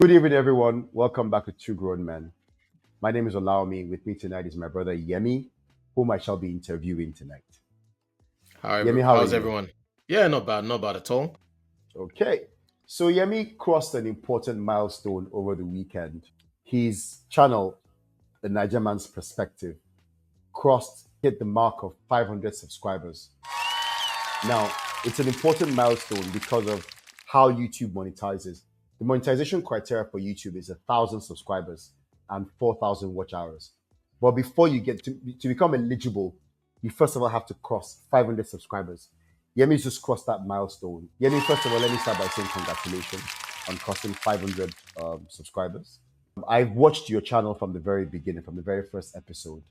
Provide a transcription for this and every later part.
Good evening, everyone. Welcome back to Two Grown Men. My name is Olawumi. With me tonight is my brother Yemi, whom I shall be interviewing tonight. Yemi, how are How's you? everyone? Yeah, not bad at all. Okay. So Yemi crossed an important milestone over the weekend. His channel, The Niger Man's Perspective, hit the mark of 500 subscribers. Now, it's an important milestone because of how YouTube monetizes. The monetization criteria for YouTube is 1,000 subscribers and 4,000 watch hours. But before you get to become eligible, you first of all have to cross 500 subscribers. Yemi's just crossed that milestone. Yemi, first of all, let me start by saying congratulations on crossing 500 subscribers. I've watched your channel from the very beginning, from the very first episode,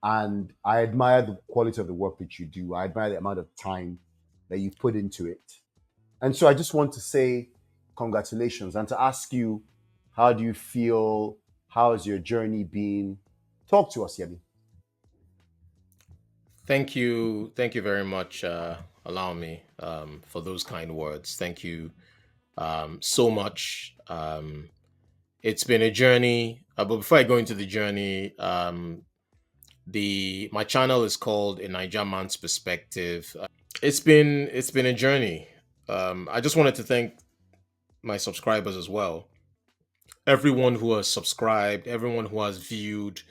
and I admire the quality of the work that you do. I admire the amount of time that you put into it. And so I just want to say congratulations and to ask you, how do you feel? How has your journey been? Talk to us, Yemi. Thank you very much. Allow me for those kind words. Thank you so much. It's been a journey, but before I go into the journey, the my channel is called A Niger Man's Perspective. It's been a journey. I just wanted to thank my subscribers as well. Everyone who has subscribed, everyone who has viewed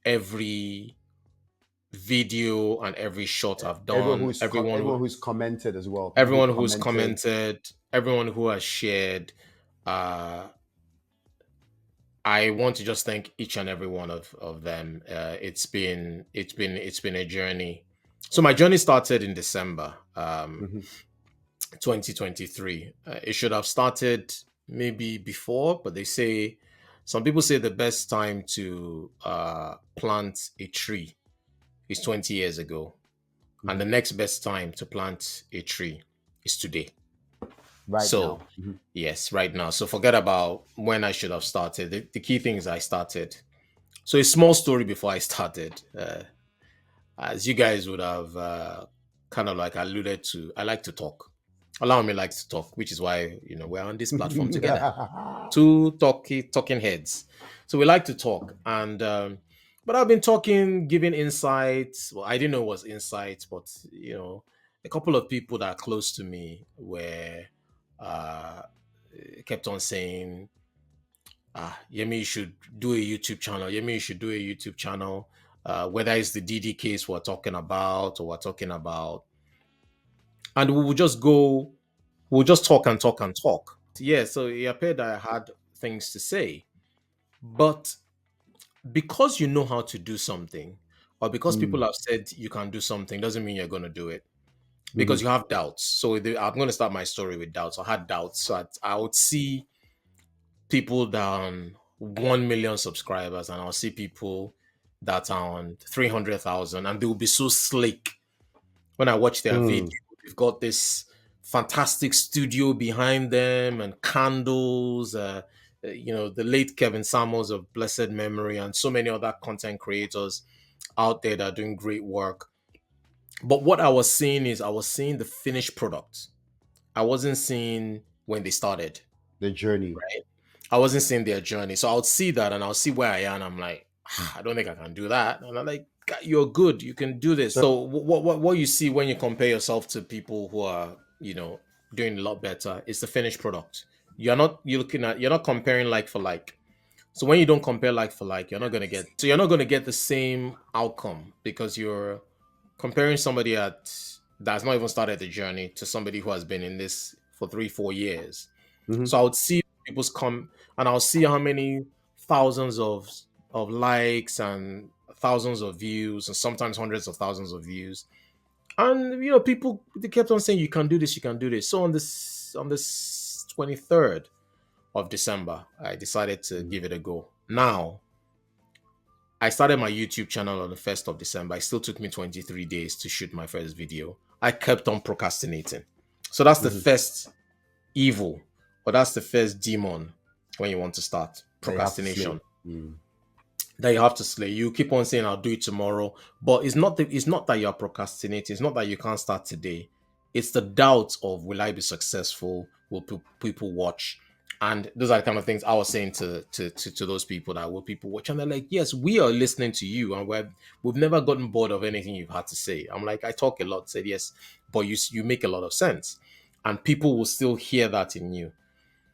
every video and every shot I've done, Everyone who's commented as well, people who everyone who's commented. commented, everyone who has shared. Uh, I want to just thank each and every one of them. It's been a journey. So my journey started in December, Mhm. 2023. It should have started maybe before, but some people say the best time to plant a tree is 20 years ago. And Mhm. the next best time to plant a tree is today. Right So, now. Mhm. yes, right now. So, forget about when I should have started. The key thing is I started. So, a small story before I started. As you guys would have kind of like alluded to, I like to talk. Allow me likes to talk, which is why we're on this platform together. Two talking heads. So we like to talk, and but I've been talking, giving insights. Well, I didn't know it was insights, but a couple of people that are close to me were uh, kept on saying, Yemi, you should do a YouTube channel. Yemi, you should do a YouTube channel. Whether it's the DD case we're talking about, or we're talking about, and we'll just talk and talk and talk. Yeah, so it appeared that I had things to say. But because you know how to do something, or because people Mm. have said you can do something, doesn't mean you're going to do it. Because Mhm. you have doubts. So I'm going to start my story with doubts. I had doubts. So I would see people down 1 million subscribers, and I'll see people that are on 300,000, and they will be so slick. When I watch their video, Mm. they've got this fantastic studio behind them and candles. The late Kevin Samuels of blessed memory, and so many other content creators out there that are doing great work. But what I was seeing the finished product. I wasn't seeing when they started. The journey. Right? I wasn't seeing their journey. So I would see that and I'll see where I am. And I'm like, I don't think I can do that. And I'm like, "God, you're good. You can do this." So So what you see when you compare yourself to people who are, doing a lot better is the finished product. You're not comparing like for like. So when you don't compare like for like, you're not gonna get the same outcome because you're comparing somebody that's not even started the journey to somebody who has been in this for 3-4 years. mhm. So I would see people's come and I'll see how many thousands of likes and thousands of views and sometimes hundreds of thousands of views. And people they kept on saying you can do this, you can do this. So on this 23rd of December, I decided to Mhm. give it a go. Now, I started my YouTube channel on the 1st of December. It still took me 23 days to shoot my first video. I kept on procrastinating. So that's the Mhm. first evil, or that's the first demon when you want to start That you have to slay. procrastination Mm. that you have to slay. You keep on saying I'll do it tomorrow, but it's not that you're procrastinating. It's not that you can't start today. It's the doubt of will I be successful? Will people watch? And those are the kind of things I was saying to those people that were people watching. They're like, yes, we are listening to you, and we've never gotten bored of anything you've had to say. I'm like, I talk a lot. Said yes, but you make a lot of sense, and people will still hear that in you.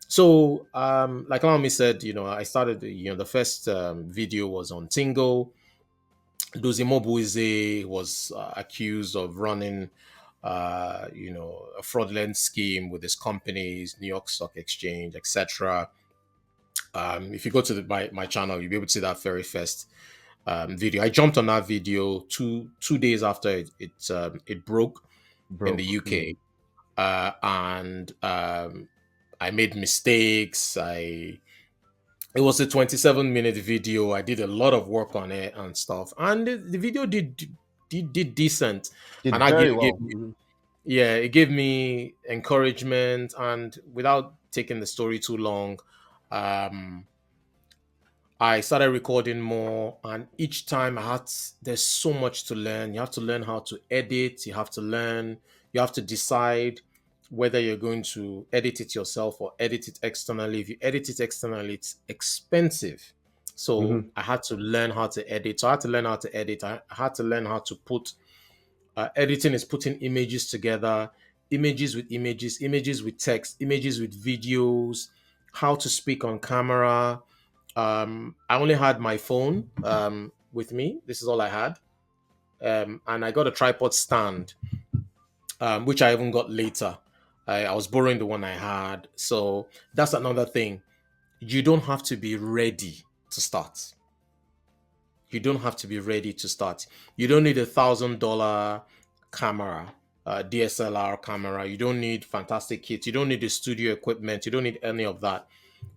So, like Alami said, I started. The first video was on Tingo. Dozimo Buize was accused of running, a fraudulent scheme with his companies, New York Stock Exchange, etc. If you go to my channel, you'll be able to see that very first video. I jumped on that video two days after it broke in the Broke. UK, and I made mistakes. It was a 27-minute video. I did a lot of work on it and stuff, and the video did decent, Did and I very gave well. me, yeah, it gave me encouragement, and without taking the story too long, um I started recording more, and each time there's so much to learn. You have to learn how to edit, you have to decide whether you're going to edit it yourself or edit it externally. If you edit it externally, it's expensive. So Hmm. I had to learn how to edit. So I had to learn how to edit. I had to learn how to put editing is putting images together, images with text, images with videos, how to speak on camera. I only had my phone with me. This is all I had. And I got a tripod stand, which I even got later. I was borrowing the one I had. So that's another thing. You don't have to be ready to start. You don't have to be ready to start. You don't need $1,000 camera, DSLR camera. You don't need fantastic kits. You don't need the studio equipment. You don't need any of that.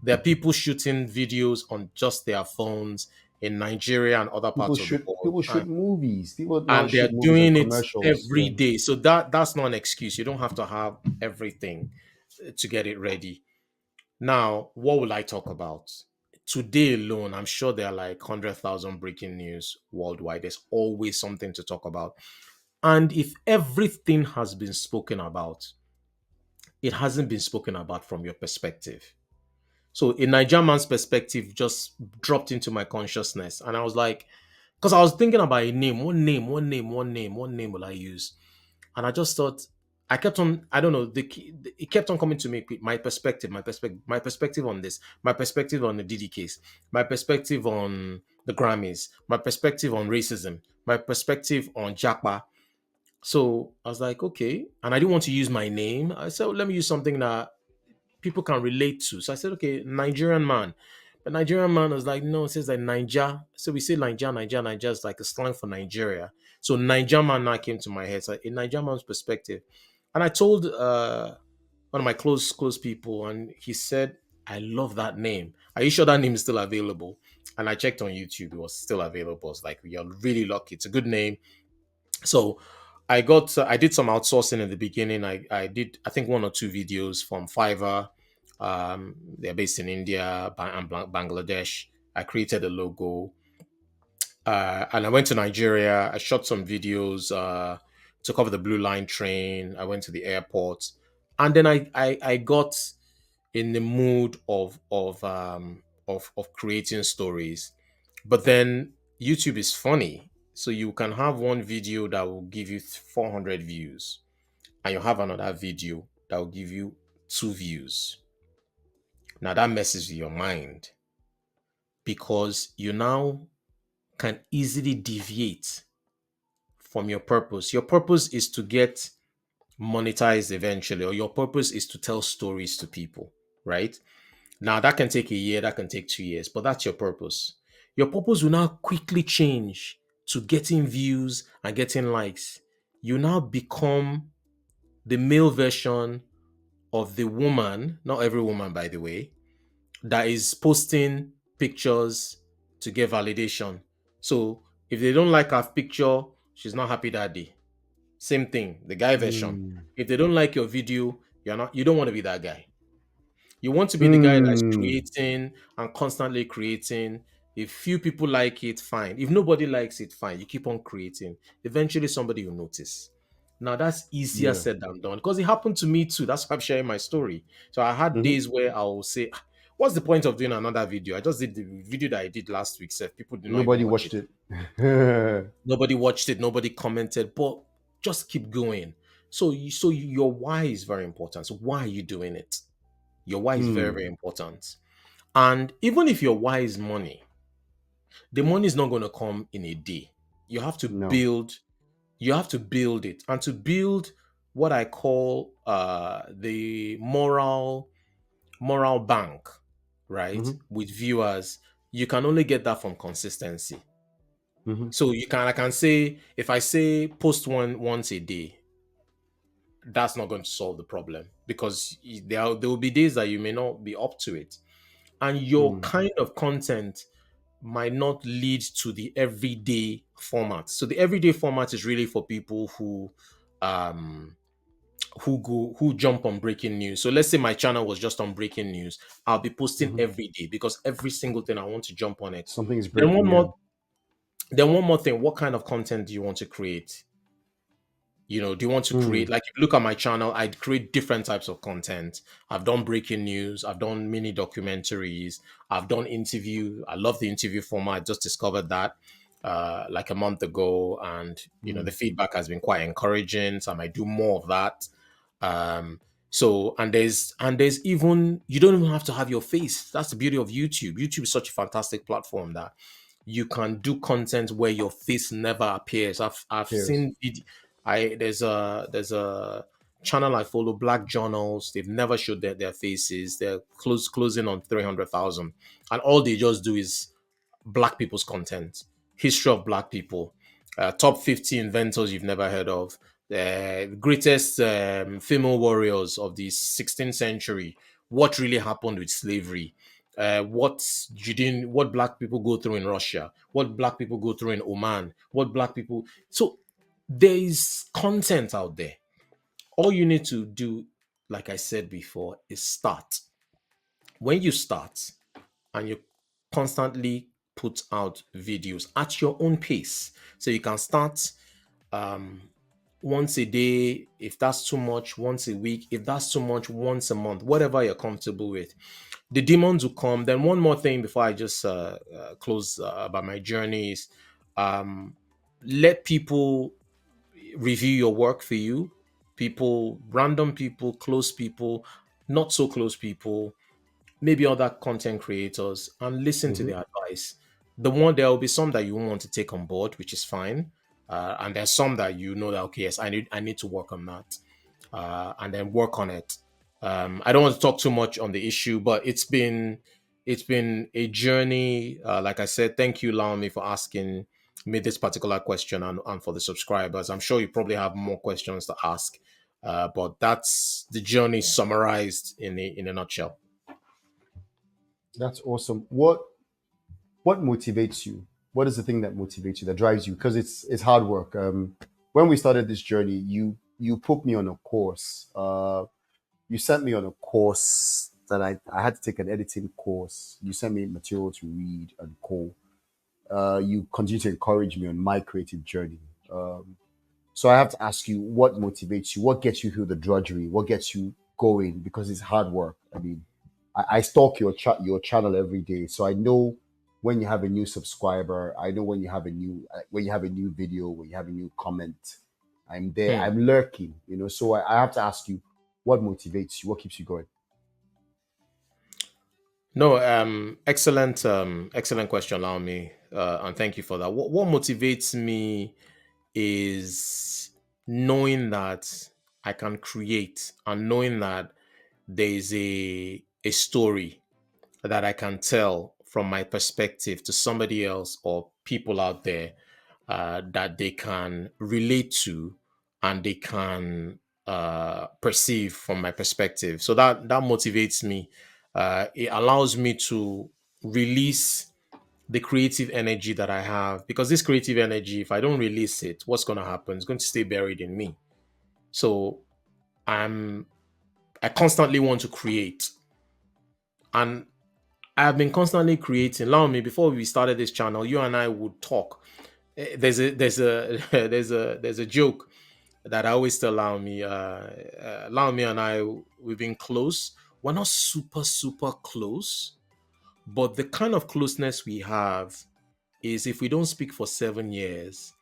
There are people shooting videos on just their phones in Nigeria and other parts of the world, People shoot movies. People now and they're shoot movies and doing it commercials. every Yeah. day. So that's not an excuse. You don't have to have everything to get it ready. Now, what will I talk about? Today alone, I'm sure there are like 100,000 breaking news worldwide. There's always something to talk about. And if everything has been spoken about, it hasn't been spoken about from your perspective. So a Nigerian man's perspective just dropped into my consciousness. And I was like, because I was thinking about a name, one name will I use? And I just thought, I kept on, I don't know, it kept on coming to me, my perspective on this, my perspective on the Diddy case, my perspective on the Grammys, my perspective on racism, my perspective on Japa. So I was like, okay. And I didn't want to use my name. I said, let me use something that people can relate to. So I said, okay, Nigerian man. But Nigerian man was like, no, it says like Niger. So we say Niger is like a slang for Nigeria. So Nigerian man now came to my head. So a Nigerian man's perspective. And I told one of my close people, and he said, I love that name. Are you sure that name is still available? And I checked on YouTube, it was still available. It's like, you're really lucky. It's a good name. So I did some outsourcing in the beginning. I did, I think, one or two videos from Fiverr. They're based in India and Bangladesh. I created a logo, and I went to Nigeria. I shot some videos to cover the Blue Line train. I went to the airport, and then I got in the mood of creating stories. But then YouTube is funny. So you can have one video that will give you 400 views, and you have another video that will give you 2 views. Now that messes with your mind because you now can easily deviate from your purpose. Your purpose is to get monetized eventually, or your purpose is to tell stories to people, right? Now, that can take a year, that can take 2 years, but that's your purpose. Your purpose will now quickly change to getting views and getting likes. You now become the male version of the woman, not every woman, by the way, that is posting pictures to get validation. So if they don't like her picture, she's not happy that day. Same thing, the guy version. Mm. If they don't like your video, you don't want to be that guy. You want to be the guy that's Mm. creating and constantly creating. If few people like it, fine. If nobody likes it, fine. You keep on creating. Eventually, somebody will notice. Now that's easier Yeah. said than done because it happened to me too. That's why I'm sharing my story. So I had Hmm. days where I will say, "Ah, what's the point of doing another video? I just did the video that I did last week. So people did not even Nobody watch watched it. it. Nobody watched it. Nobody commented. But just keep going. Your why is very important. So why are you doing it? Your why is very, very Hmm. important. And even if your why is money, the money is not going to come in a day. You have to No. build you have to build it, and to build what I call the moral bank, right, Hmm. with viewers. You can only get that from consistency. Hmm. So I can say, if I say post one once a day, that's not going to solve the problem, because there will be days that you may not be up to it, and your Hmm. kind of content might not lead to the everyday format. So the everyday format is really for people um who jump on breaking news. So let's say my channel was just on breaking news. I'll be posting Hmm. every day because every single thing I want to jump on it. Something is Then breaking. Yeah. one more thing, what kind of content do you want to create? Do you want to Hmm. create, like, if you look at my channel, I create different types of content. I've done breaking news, I've done mini documentaries, I've done interview. I love the interview format. I just discovered that like a month ago, and the Hmm. feedback has been quite encouraging, so I might do more of that. um and there's even, you don't even have to have your face. That's the beauty of YouTube. YouTube is such a fantastic platform that you can do content where your face never appears. I've Cheers. seen I there's a channel I follow, Black Journals. They've never showed their faces. They're closing on 300,000, and all they just do is black people's content, history of black people, top 50 inventors you've never heard of, the greatest female warriors of the 16th century, what really happened with slavery, what black people go through in Russia, what black people go through in Oman, what black people. So there is content out there. All you need to do, like I said before, is start. When you start and you constantly put out videos at your own pace, so you can start um once a day, if that's too much, once a week, if that's too much, once a month, whatever you're comfortable with. The demons will come. Then one more thing before I just close about my journey is, um let people review your work for you. People, random people, close people, not so close people, maybe other content creators, and listen to Hmm. their advice. There will be some that you won't want to take on board, which is fine. And there's some that that, okay, yes, I need to work on that, and then work on it. I don't want to talk too much on the issue, but it's been a journey. Like I said, thank you, Laomi, for asking me this particular question, and for the subscribers. I'm sure you probably have more questions to ask, but that's the journey summarized in a nutshell. That's awesome. What motivates you? What is the thing that motivates you, that drives you? Because it's hard work. When we started this journey, you put me on a course. You sent me on a course that I had to take, an editing course. You sent me material to read and call. You continue to encourage me on my creative journey. So I have to ask you, what motivates you? What gets you through the drudgery? What gets you going? Because it's hard work. I mean, I stalk your channel every day, so I know when you have a new subscriber. I know when you have a new video, when you have a new comment. I'm there. Hmm. I'm lurking. So I have to ask you, what motivates you? What keeps you going? No, excellent question, allow me, and thank you for that. What motivates me is knowing that I can create, and knowing that there is a story that I can tell from my perspective to somebody else or people out there, that they can relate to, and they can perceive from my perspective. So that motivates me. It allows me to release the creative energy that I have, because this creative energy, if I don't release it, what's going to happen? It's going to stay buried in me. So I'm I constantly want to create, and I've been constantly creating. Allow me, before we started this channel, you and I would talk. There's a there's a there's a joke. that I always tell Laomi. Laomi and I, we've been close. We're not super, super close, but the kind of closeness we have is if we don't speak for 7 years,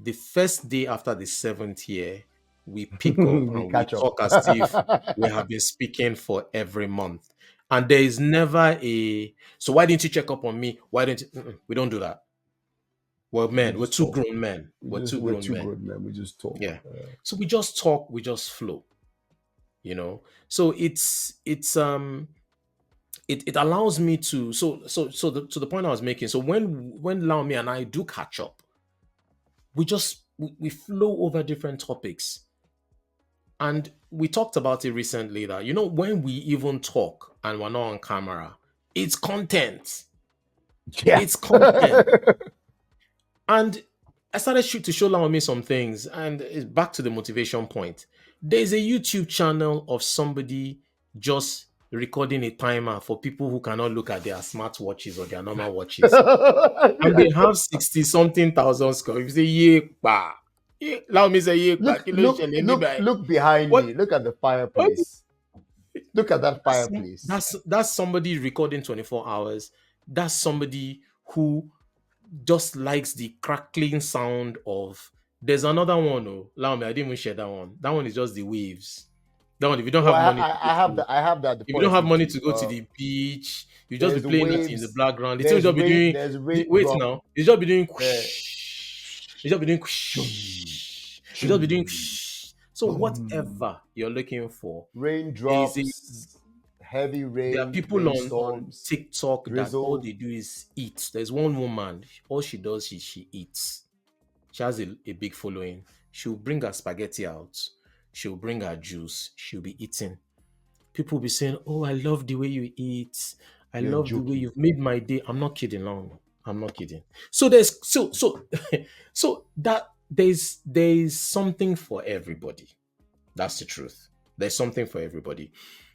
the first day after the seventh year, we pick up We and we catch up. talk as if we have been speaking for every month. And there is never a, so why didn't you check up on me? Why didn't you? We don't do that. We're We men. We're just two talk. grown men. We're two We're grown two men. good men. We just talk. Yeah. So we just talk, we just flow, you know. So it allows me to to the point I was making. So when Lau Me and I do catch up, we flow over different topics. And we talked about it recently that when we even talk and we're not on camera, it's content. Yeah. It's content. And I started to show Laomi some things, and it's back to the motivation point. There's a YouTube channel of somebody just recording a timer for people who cannot look at their smartwatches or their normal watches. And they have 60 something thousand scores. You say, yeah, bah. Laomi say, yeah, bah. Look behind What? me. Look at the What? fireplace. Look at that That's, fireplace. that's somebody recording 24 hours. That's somebody who just likes the crackling sound of. There's another one. Oh, allow me, I didn't even share that one. That one is just the waves. That one, if you don't Oh, have money to go to, I have that. The if you don't have policy money too. to go to the beach, you just be There's playing that in the waves. background. The thing will just be doing. There's Wait raindrop. now, it's just be doing. Uh, It's just be doing. It's just be doing. So boom. whatever you're looking for, there is a Raindrops, heavy there are rain, people on rainstorms, TikTok that all drizzle. they do is eat. There's one woman, all she does is she eats. She has a big following. She'll bring her spaghetti out. She'll bring her juice. She'll be eating. People will be saying, "Oh, I love the way you eat. I You're love the way joking. you've made my day." I'm not kidding, long. I'm not kidding. So there's so that there's something for everybody. That's the truth. There's something for everybody.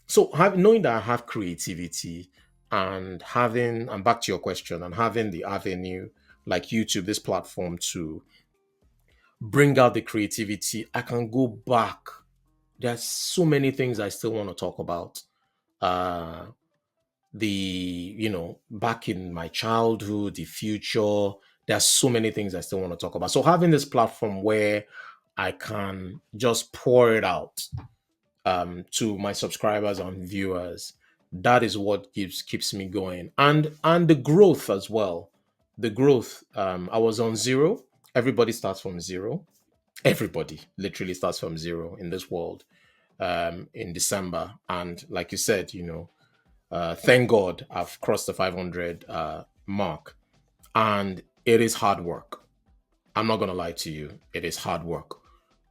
So knowing that I have creativity and back to your question, and having the avenue like YouTube, this platform to bring out the creativity, I can go back. There's so many things I still want to talk about. Uh the back in my childhood, the future. There's so many things I still want to talk about. So having this platform where I can just pour it out to my subscribers and viewers, that is what keeps me going. And the growth as well. The growth. I was on zero. Everybody starts from zero. Everybody literally starts from zero in this world in December. And like you said, thank God I've crossed the 500 mark. And it is hard work. I'm not going to lie to you. It is hard work.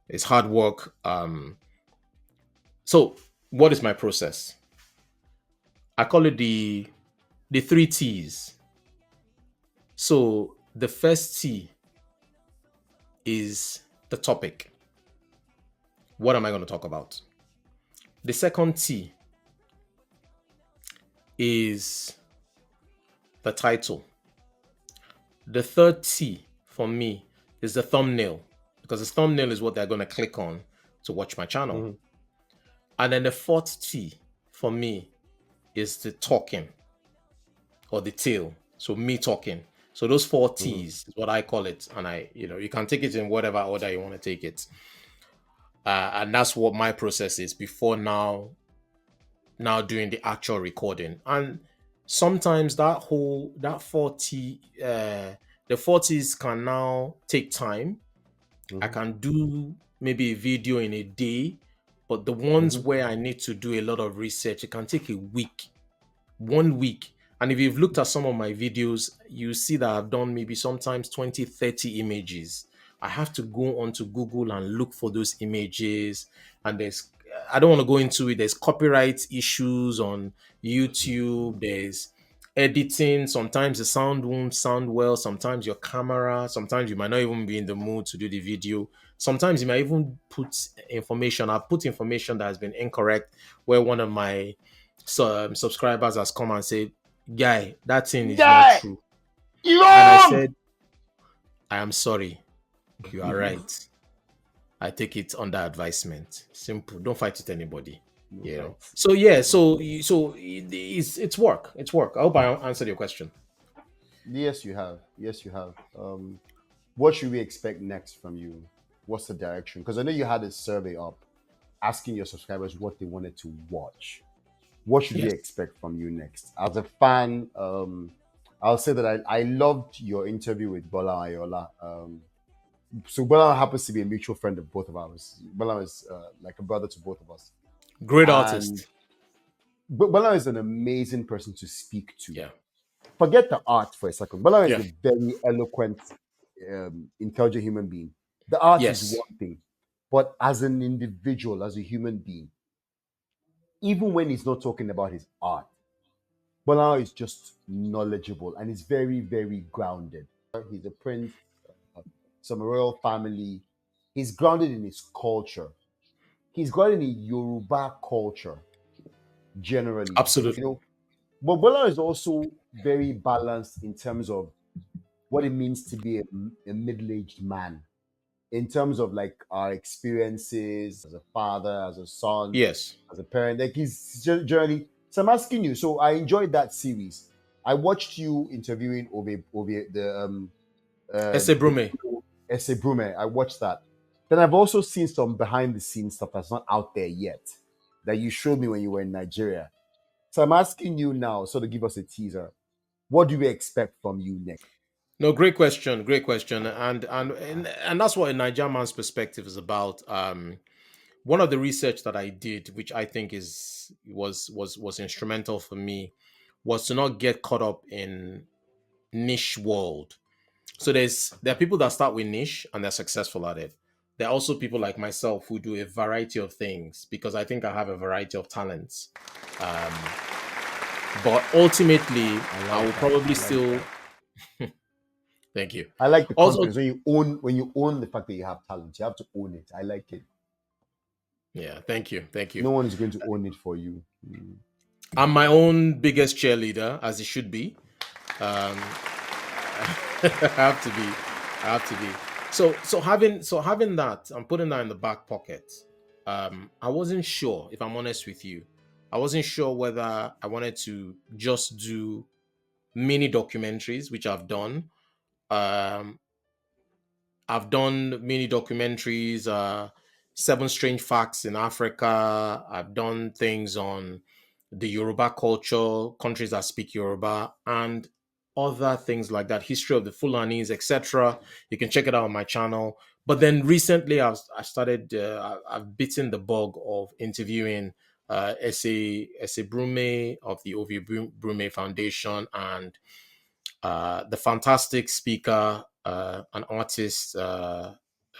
It's hard work. So what is my process? I call it the three T's. So the first T is the topic. What am I going to talk about? The second T is the title. The third T for me is the thumbnail, because the thumbnail is what they're going to click on to watch my channel. Mhm. And then the fourth T for me is the talking, or the tail. So me talking. So those four T's is what I call it. And you can take it in whatever order you want to take it. And that's what my process is before now doing the actual recording. And sometimes that 40 the 40s can now take time. I can do maybe a video in a day, but the ones where I need to do a lot of research, it can take a week, 1 week. And if you've looked at some of my videos, you see that I've done maybe sometimes 20, 30 images. I have to go onto Google and look for those images. And I don't want to go into it. There's copyright issues on YouTube. There's editing. Sometimes the sound won't sound well. Sometimes your camera. Sometimes you might not even be in the mood to do the video. Sometimes you might even put information. I've put information that has been incorrect, where one of my subscribers has come and said, "Guy, that thing is not Yeah, true." you And I wrong. said, "I am sorry. You are right. I take it under advisement. Simple. Don't fight with anybody. No You know. fights. So yeah. No So fights. it's work. It's work. I hope I answered your question. Yes, you have. Yes, you have. What should we expect next from you? What's the direction? Because I know you had a survey up asking your subscribers what they wanted to watch. What should we Yes. expect from you next? As a fan, I'll say that I loved your interview with Bola Ayola. So Bola happens to be a mutual friend of both of ours. Bola is like a brother to both of us. Great And artist. Bola is an amazing person to speak to. Yeah. Forget the art for a second. Bola is Yeah. a very eloquent, intelligent human being. The art is Yes. one thing, but as an individual, as a human being, even when he's not talking about his art, Bola is just knowledgeable and he's very, very grounded. He's a prince, some royal family. He's grounded in his culture. He's grounded in Yoruba culture generally. You Absolutely. know, but Bola is also very balanced in terms of what it means to be a middle-aged man, in terms of like our experiences as a father, as a son, Yes. as a parent. Like he's generally. So I'm asking you. So I enjoyed that series. I watched you interviewing Ove Ese the Brume. Essay Brume. I watched that. Then I've also seen some behind the scenes stuff that's not out there yet that you showed me when you were in Nigeria. So I'm asking you now, sort of give us a teaser. What do we expect from you next? No, great question. Great question. And that's what a Nigerian man's perspective is about. One of the research that I did, which I think was instrumental for me, was to not get caught up in niche world. So there are people that start with niche and they're successful at it. There are also people like myself who do a variety of things because I think I have a variety of talents. Um, but ultimately, I I like will that. probably I like still that. thank you. I like the Also, confidence when you own the fact that you have talent. You have to own it. I like it. yeah, thank you, thank you. No one is going to own it for you. Mm. I'm my own biggest cheerleader, as it should be. Um, I have to be. I have to be. So having that, I'm putting that in the back pocket. I wasn't sure, if I'm honest with you. I wasn't sure whether I wanted to just do mini documentaries, which I've done. Um, I've done mini documentaries, Seven Strange Facts in Africa. I've done things on the Yoruba culture, countries that speak Yoruba, and other things like that, history of the Fulanis, etc. You can check it out on my channel. But then recently, I started, I've bitten the bug of interviewing Ese Brume of the Ovi Brume Foundation and the fantastic speaker and artist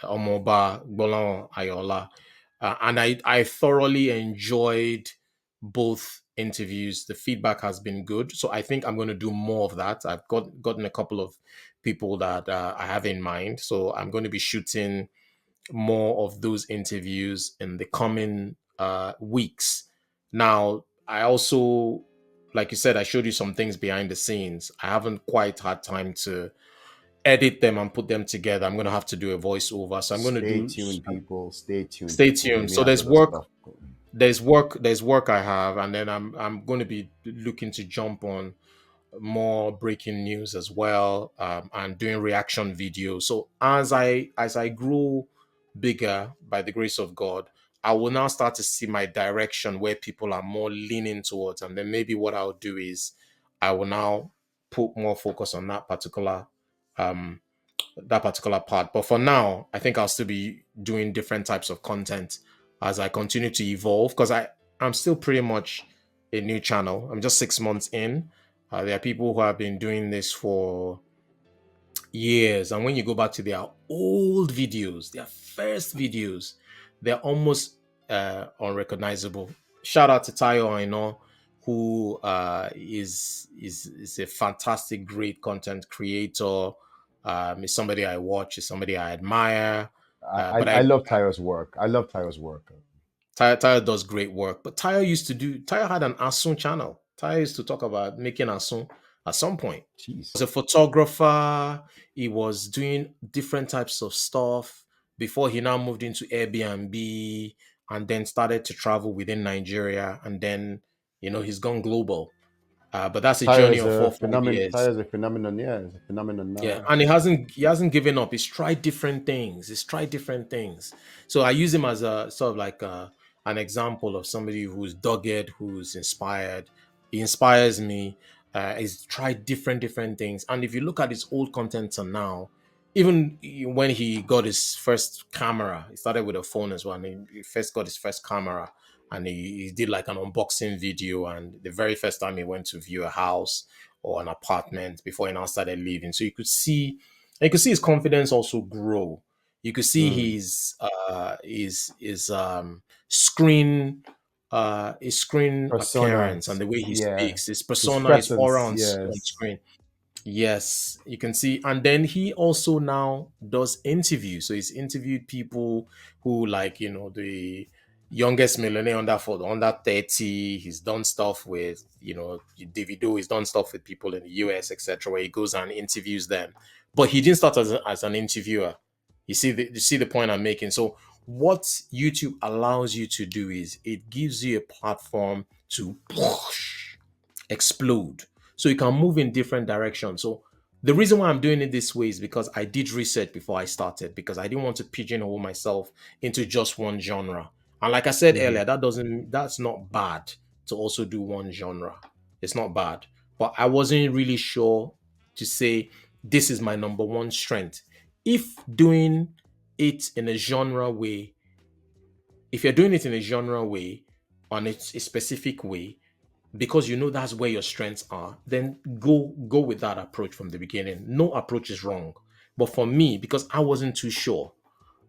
Omoba Groawn Ayola. And I thoroughly enjoyed both interviews. The feedback has been good. So I think I'm going to do more of that. I've gotten a couple of people that I have in mind. So I'm going to be shooting more of those interviews in the coming weeks. Now, I also, like you said, I showed you some things behind the scenes. I haven't quite had time to edit them and put them together. I'm going to have to do a voiceover. So I'm going to Stay do, tuned, people. Stay tuned, stay people. tuned. Yemi So has a there's lot of work, stuff. there's work I have, and then I'm going to be looking to jump on more breaking news as well, and doing reaction videos. So as I grow bigger by the grace of God, I will now start to see my direction where people are more leaning towards, and then maybe what I'll do is I will now put more focus on um that particular part. But for now, I think I'll still be doing different types of content as I continue to evolve because I'm still pretty much a new channel. I'm just 6 months in. There are people who have been doing this for years, and when you go back to their old videos, their first videos, they're almost unrecognizable. Shout out to Tayo, I know, who is a fantastic, great content creator. Is somebody I watch, is somebody I admire. But I love Tyro's work. I love Tyro's work. Tyler does great work. But Tyler had an Asun channel. Tyler used to talk about making Asun at some point. Jeez. He was a photographer. He was doing different types of stuff. before he now moved into Airbnb and then started to travel within Nigeria. And then, he's gone global. But that's a Tyler journey is of a 4 phenomenon. years. Tyler is a phenomenon. Yeah, it's a phenomenon Yeah, now. and he hasn't given up. He's tried different things. He's tried different things. So I use him as a sort of like an example of somebody who's dogged, who's inspired. He inspires me. He's tried different things. And if you look at his old content to now, even when he got his first camera, he started with a phone as well. And he first got his first camera, and he did like an unboxing video. And the very first time he went to view a house or an apartment before he now started living. So you could see his confidence also grow. You could see Mm. his screen Persona. appearance and the way he Yeah. speaks, his His persona, his aura presence. on Yes. screen. Yes, you can see. And then he also now does interviews. So he's interviewed people who, like, the youngest millionaire under 30. He's done stuff with, Davido. He's done stuff with people in the US, etc., where he goes and interviews them. But he didn't start as an interviewer. You see the point I'm making. So what YouTube allows you to do is it gives you a platform to explode. So you can move in different directions. So the reason why I'm doing it this way is because I did research before I started, because I didn't want to pigeonhole myself into just one genre. And like I said Hmm. earlier, that's not bad to also do one genre. It's not bad. But I wasn't really sure to say this is my number one strength. If doing it in a genre way, if you're doing it in a genre way, on a specific way, because that's where your strengths are, then go with that approach from the beginning. No approach is wrong. But for me, because I wasn't too sure,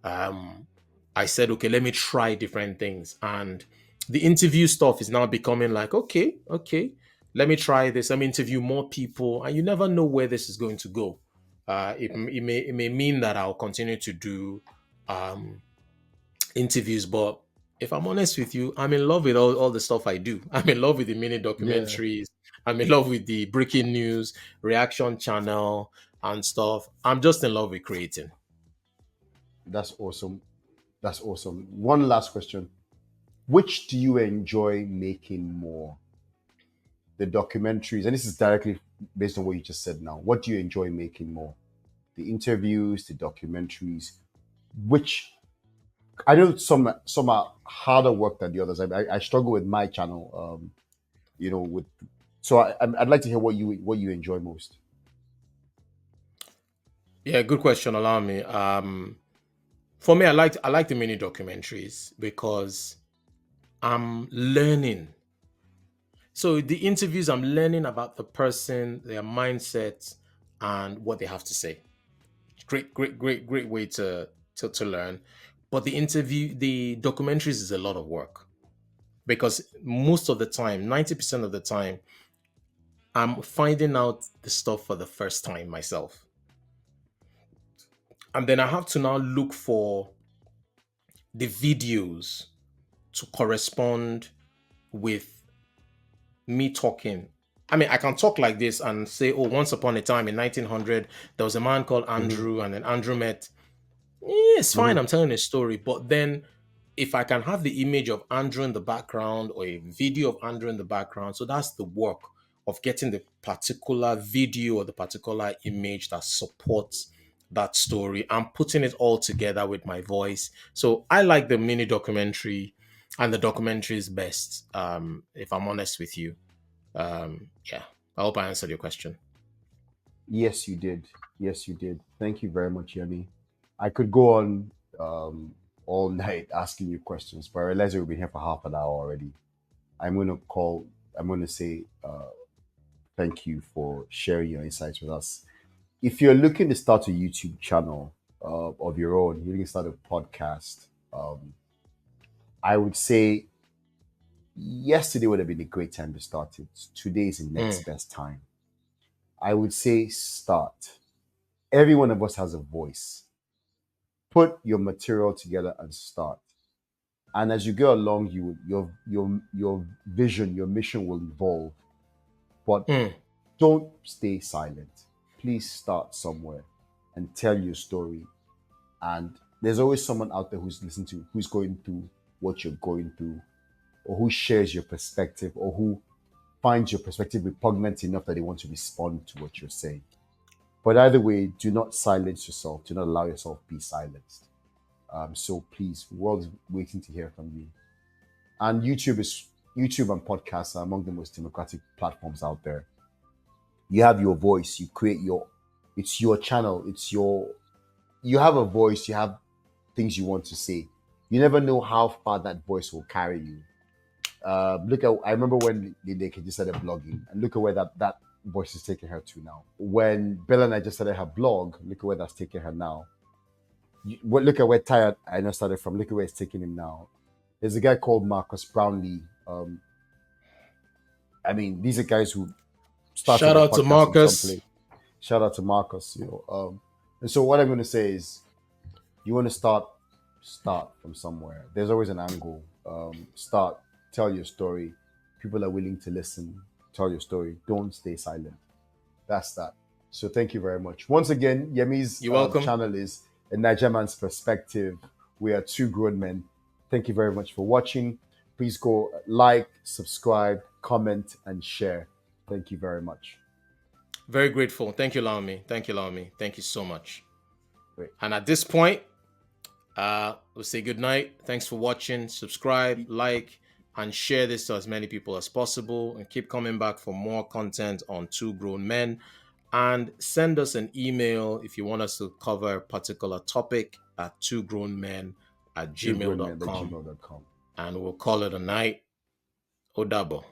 um I said, okay, let me try different things. And the interview stuff is now becoming like, okay, let me try this, let me interview more people, and you never know where this is going to go. It may mean that I'll continue to do um interviews. But if I'm honest with you, I'm in love with all the stuff I do. I'm in love with the mini Yeah. documentaries. I'm in love with the breaking news, reaction channel, and stuff. I'm just in love with creating. That's awesome. That's awesome. One last question. Which do you enjoy making more? The documentaries, and this is directly based on what you just said now. What do you enjoy making more? The interviews, the documentaries, which I know some are harder work than the others. I struggle with my channel, with so I'd like to hear what you enjoy most. Yeah, good question. Allow me. For me, I like the mini documentaries because I'm learning. So the interviews, I'm learning about the person, their mindset, and what they have to say. Great way to learn. But the documentaries is a lot of work, because most of the time, 90% of the time, I'm finding out the stuff for the first time myself. And then I have to now look for the videos to correspond with me talking. I mean, I can talk like this and say, oh, once upon a time in 1900, there was a man called Hmm. Andrew, and then Andrew met. It's fine, Hmm. I'm telling a story. But then if I can have the image of Andrew in the background or a video of Andrew in the background, so that's the work of getting the particular video or the particular image that supports that story and putting it all together with my voice. So I like the mini documentary, and the documentary is best, if I'm honest with you. Yeah, I hope I answered your question. Yes, you did. Yes, you did. Thank you very much, Yemi. I could go on all night asking you questions, but I realize we've been here for half an hour already. I'm going to call. I'm going to say thank you for sharing your insights with us. If you're looking to start a YouTube channel of your own, you're looking to start a podcast, I would say yesterday would have been a great time to start it. Today is the next Mm, best time. I would say start. Every one of us has a voice. Put your material together and start. And as you go along, your vision, your mission will evolve. But mm, don't stay silent. Please start somewhere and tell your story. And there's always someone out there who's listening to, who's going through what you're going through, or who shares your perspective, or who finds your perspective repugnant enough that they want to respond to what you're saying. But either way, do not silence yourself. Do not allow yourself to be silenced. So please, world's waiting to hear from you. And YouTube and podcasts are among the most democratic platforms out there. You have your voice. You create your. It's your channel. It's your. You have a voice. You have things you want to say. You never know how far that voice will carry you. Look at. I remember when Linde just started blogging, and look at where that voice is taking her to now. When Bella and I just started her blog, look at where that's taking her now. Look at where Tired I know started from. Look at where it's taking him now. There's a guy called Marcus Brownlee. I mean, these are guys who started Shout a out to podcast in some Marcus. place. Shout out to Marcus. And so what I'm going to say is, you want to start from somewhere. There's always an angle. Start, tell your story. People are willing to listen. Tell your story. Don't stay silent. That's that. So thank you very much. Once again, Yemi's You're welcome. channel is A Niger Man's Perspective. We are two grown men. Thank you very much for watching. Please go like, subscribe, comment, and share. Thank you very much. Very grateful. Thank you, Laomi. Thank you, Laomi. Thank you so much. Great. And at this point, we'll say good night. Thanks for watching. Subscribe, like, and share this to as many people as possible. And keep coming back for more content on Two Grown Men. And send us an email if you want us to cover a particular topic at twogrownmen@gmail.com. gmail.com. And we'll call it a night. Odabo.